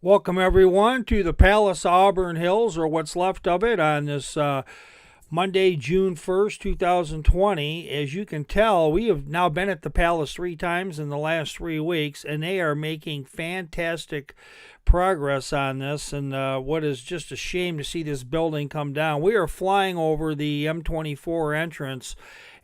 Welcome, everyone, to the Palace Auburn Hills, or what's left of it, on this Monday, June 1st, 2020. As you can tell, we have now been at the Palace 3 times in the last 3 weeks, and they are making fantastic progress on this. And what is just a shame to see this building come down. We are flying over the M24 entrance,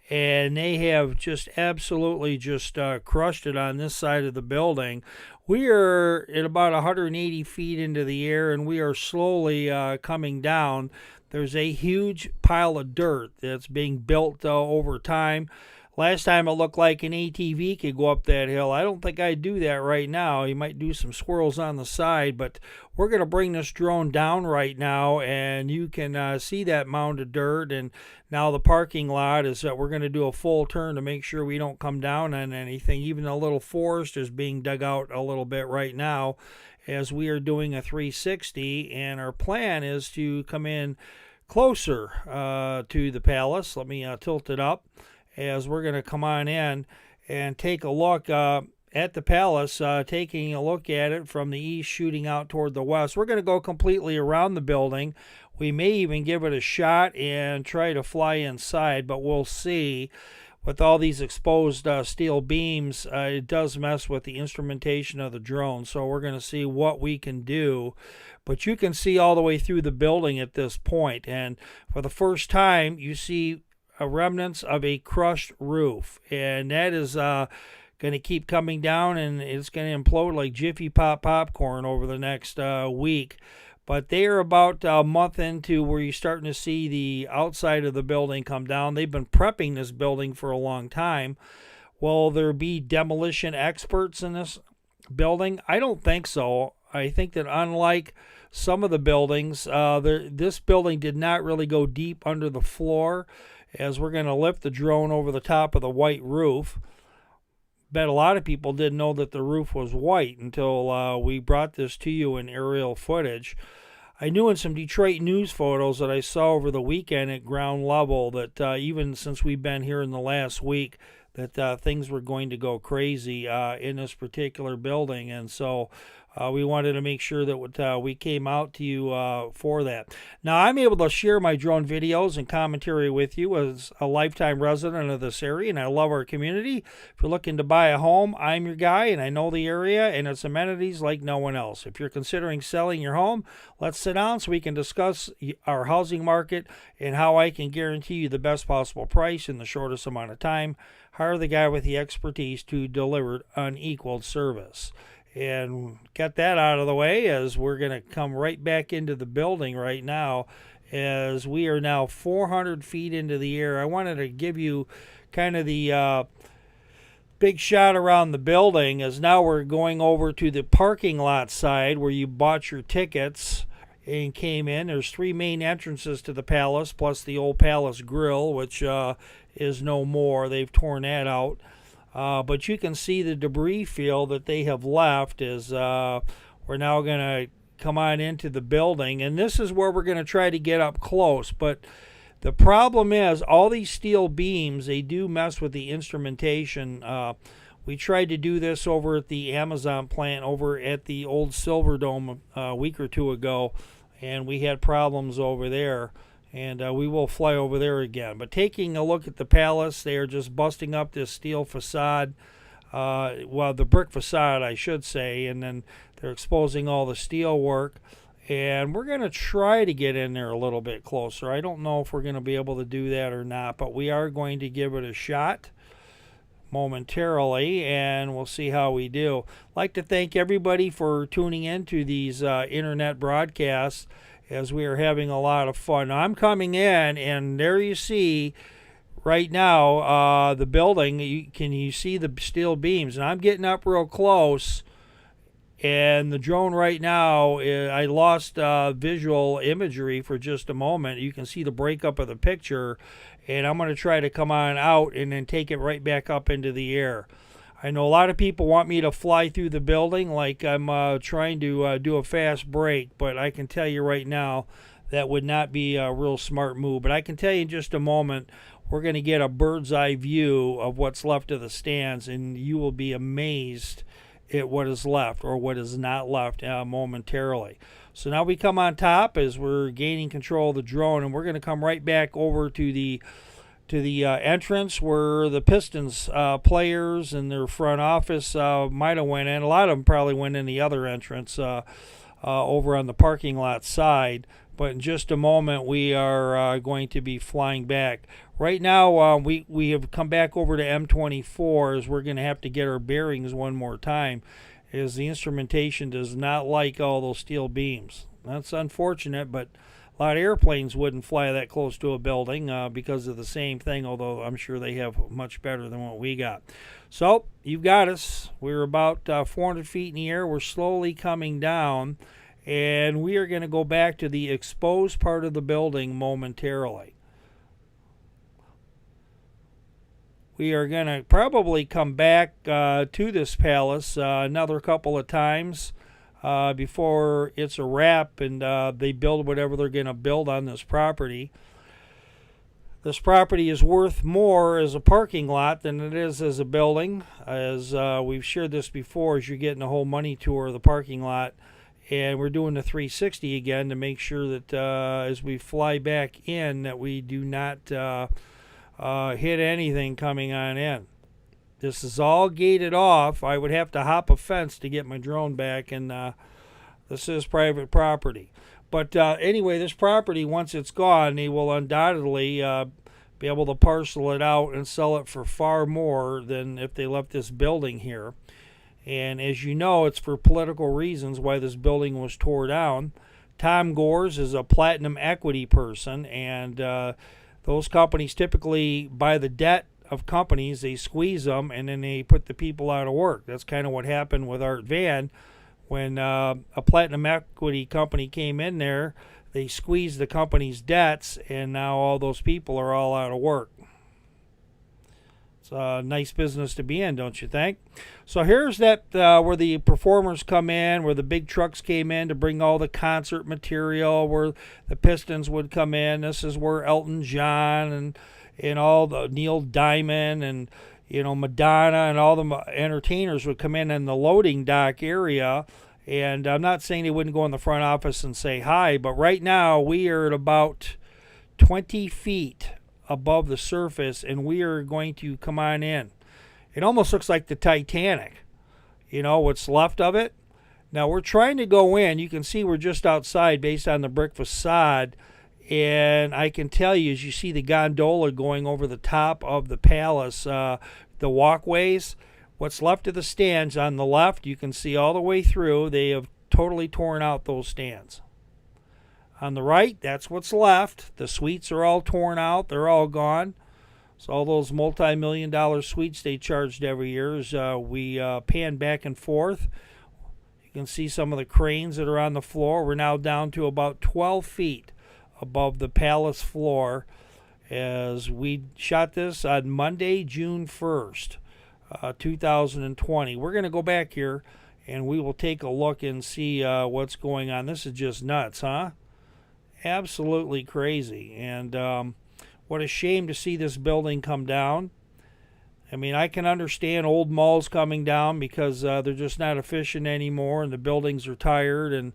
and they have just absolutely just crushed it on this side of the building. We are at about 180 feet into the air, and we are slowly coming down. There's a huge pile of dirt that's being built over time. Last time it looked like an ATV could go up that hill. I don't think I'd do that right now. You might do some swirls on the side, but we're going to bring this drone down right now, and you can see that mound of dirt. And now the parking lot is that we're going to do a full turn to make sure we don't come down on anything. Even a little forest is being dug out a little bit right now as we are doing a 360, and our plan is to come in closer to the palace. Let me tilt it up as we're going to come on in and take a look at the palace, taking a look at it from the east, shooting out toward the west. We're going to go completely around the building. We may even give it a shot and try to fly inside, but we'll see. With all these exposed steel beams, it does mess with the instrumentation of the drone, so we're going to see what we can do. But you can see all the way through the building at this point, and for the first time, you see remnants of a crushed roof, and that is going to keep coming down, and it's going to implode like Jiffy Pop popcorn over the next week. But they are about a month into where you're starting to see the outside of the building come down. They've been prepping this building for a long time. Will there be demolition experts in this building? I don't think so. I think that unlike some of the buildings, this building did not really go deep under the floor, as we're going to lift the drone over the top of the white roof. Bet a lot of people didn't know that the roof was white until we brought this to you in aerial footage. I knew in some Detroit news photos that I saw over the weekend at ground level that even since we've been here in the last week, that things were going to go crazy in this particular building. And so we wanted to make sure that we came out to you for that. Now, I'm able to share my drone videos and commentary with you as a lifetime resident of this area, and I love our community. If you're looking to buy a home, I'm your guy, and I know the area and its amenities like no one else. If you're considering selling your home, let's sit down so we can discuss our housing market and how I can guarantee you the best possible price in the shortest amount of time. Hire the guy with the expertise to deliver unequaled service. And get that out of the way, as we're going to come right back into the building right now, as we are now 400 feet into the air. I wanted to give you kind of the big shot around the building, as now we're going over to the parking lot side where you bought your tickets and came in. There's 3 main entrances to the palace, plus the old palace grill, which is no more. They've torn that out. But you can see the debris field that they have left as we're now going to come on into the building. And this is where we're going to try to get up close. But the problem is all these steel beams, they do mess with the instrumentation. We tried to do this over at the Amazon plant over at the old Silverdome a week or two ago, and we had problems over there. And we will fly over there again. But taking a look at the palace, they are just busting up this steel facade, well, the brick facade, I should say, and then they're exposing all the steel work. And we're going to try to get in there a little bit closer. I don't know if we're going to be able to do that or not, but we are going to give it a shot momentarily, and we'll see how we do. I'd like to thank everybody for tuning in to these internet broadcasts, as we are having a lot of fun. Now, I'm coming in, and there you see right now the building. You see the steel beams, and I'm getting up real close, and the drone right now, I lost visual imagery for just a moment. You can see the breakup of the picture, and I'm going to try to come on out and then take it right back up into the air. I know a lot of people want me to fly through the building like I'm trying to do a fast break, but I can tell you right now that would not be a real smart move. But I can tell you in just a moment, we're going to get a bird's eye view of what's left of the stands, and you will be amazed what is left or what is not left momentarily. So now we come on top as we're gaining control of the drone, and we're going to come right back over to the entrance where the Pistons players and their front office might have went in. A lot of them probably went in the other entrance over on the parking lot side. But in just a moment, we are going to be flying back. Right now, we have come back over to M24 as we're going to have to get our bearings one more time, as the instrumentation does not like all those steel beams. That's unfortunate, but a lot of airplanes wouldn't fly that close to a building because of the same thing, although I'm sure they have much better than what we got. So, you've got us. We're about 400 feet in the air. We're slowly coming down, and we are going to go back to the exposed part of the building momentarily. We are going to probably come back to this palace another couple of times before it's a wrap and they build whatever they're going to build on this property. This property is worth more as a parking lot than it is as a building. As we've shared this before, as you're getting a whole money tour of the parking lot. And we're doing the 360 again to make sure that as we fly back in that we do not hit anything coming on in. This is all gated off. I would have to hop a fence to get my drone back, and this is private property. But anyway, this property, once it's gone, they will undoubtedly be able to parcel it out and sell it for far more than if they left this building here. And as you know, it's for political reasons why this building was tore down. Tom Gores is a platinum equity person, and those companies typically buy the debt of companies, they squeeze them, and then they put the people out of work. That's kind of what happened with Art Van. When a platinum equity company came in there, they squeezed the company's debts, and now all those people are all out of work. It's a nice business to be in, don't you think? So here's that where the performers come in, where the big trucks came in to bring all the concert material, where the Pistons would come in. This is where Elton John and all the Neil Diamond and Madonna and all the entertainers would come in the loading dock area. And I'm not saying they wouldn't go in the front office and say hi, but right now we are at about 20 feet above the surface, and we are going to come on in. It almost looks like the Titanic, what's left of it. Now we're trying to go in. You can see we're just outside based on the brick facade, and I can tell you, as you see the gondola going over the top of the palace, the walkways, what's left of the stands on the left, you can see all the way through. They have totally torn out those stands. On the right, that's what's left. The suites are all torn out. They're all gone. So all those multi-million-dollar suites they charged every year, as we pan back and forth. You can see some of the cranes that are on the floor. We're now down to about 12 feet above the palace floor as we shot this on Monday, June 1st, 2020. We're going to go back here and we will take a look and see what's going on. This is just nuts, huh? Absolutely crazy. And what a shame to see this building come down. I mean, I can understand old malls coming down because they're just not efficient anymore, and the buildings are tired and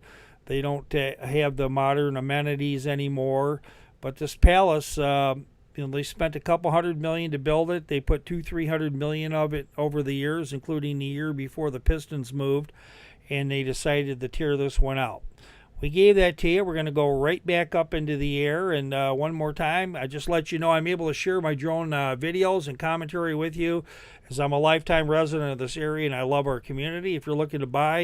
they don't have the modern amenities anymore. But this palace, they spent a couple $100 million to build it. They put $200-300 million of it over the years, including the year before the Pistons moved, and they decided to tear this one out. We gave that to you. We're going to go right back up into the air. And one more time, I just let you know I'm able to share my drone videos and commentary with you, as I'm a lifetime resident of this area and I love our community. If you're looking to buy